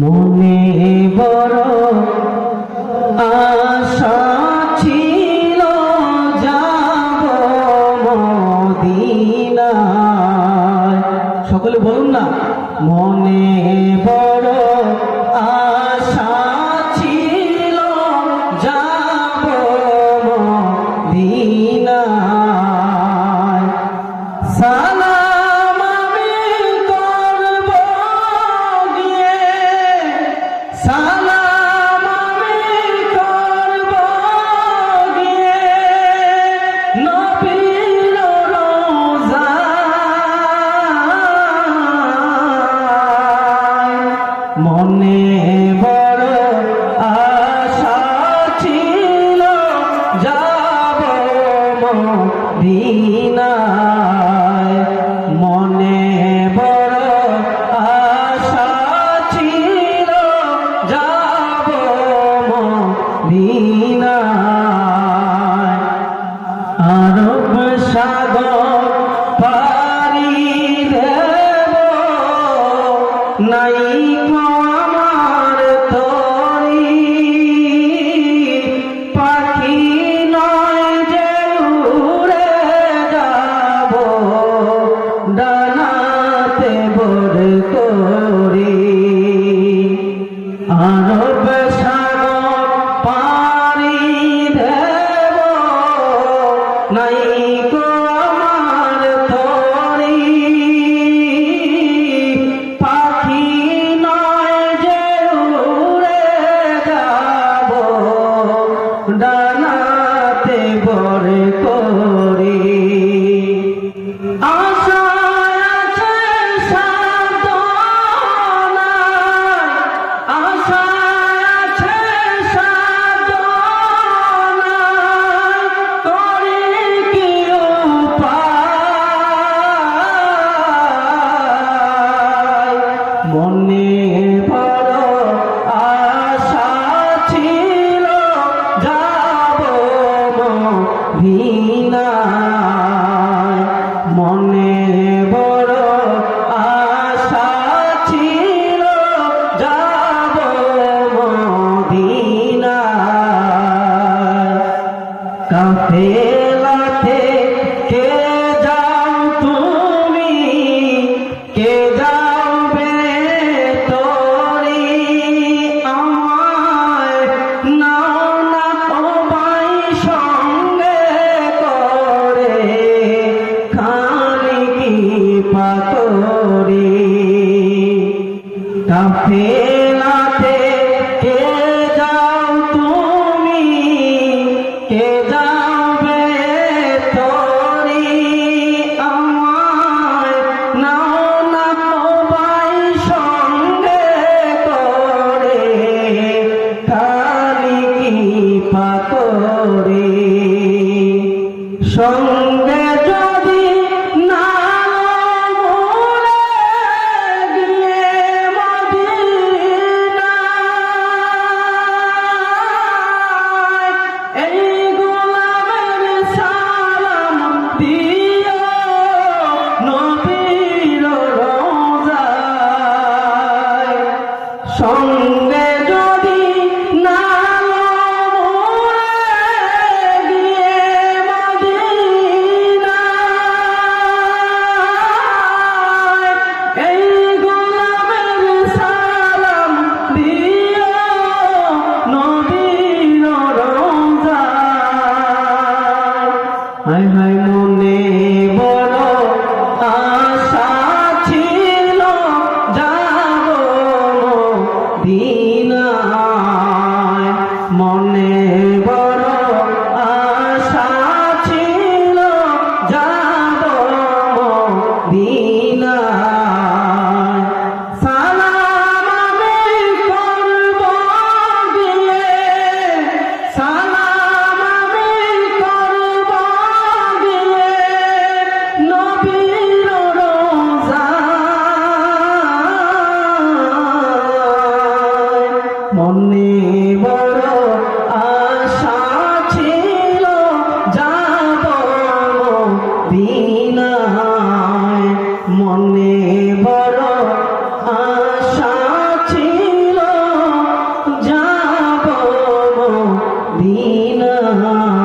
মনে বড় আশা ছিল যাব মদিনায়। সকলে বলুন না, মনে বড় আশা ছিল যাব মদিনায়। সালাম আমি করব গিয়ে, সালাম আমি করব গিয়ে নবীর রোজায়। মনে বড় আশা ছিল যাব মদিনায়। মনে বড় আশা ছিল যাব মদিনায়। আরব সাগর পাড়ি দেব, নাই আমার তরি। পাখি নয় যে উড়ে যাব, ডানাতে ভর করি। আরব সাগর পাড়ি দেব, নাই আমার তরি। পাখি নয় যে উড়ে যাব, ডানাতে ভর করি। আশায় আছে সাধনায়, আশায় আছে সাধনায়, করি কি উপায়। মনে বড় আশা ছিল যাব মদিনায়। মনে বড় আশা ছিল যাব মদিনায়। কাফেলাতে কে যাও তুমি, কে যাবে তরি। আমায় নাও না সবাই সঙ্গে করে, খালি কি পাকরি। কাফেলাতে কে যাও তুমি, কে যাবে তরি। আমায় নাও না সবাই সঙ্গে করে, খালি কি পাকরি। সঙ্গে যদি না ভুলে গিয়ে মদিনায়, এই গোলামের সালাম দিও নবীর রোজায়। সঙ্গে যদি না ভুলে গিয়ে মদিনায়, এই গোলামের সালাম দিও নবীর রোজায়। হায় হায় মনে বড় আশা ছিল যাব মদিনায়। মনে বড় আশা ছিল যাব মদিনায়। সালাম আমি করব গিয়ে, সালাম আমি করব গিয়ে নবীর রোজায়। মনে বড় আশা ছিল যাব মদিনায়। মনে বড় আশা ছিল জাহান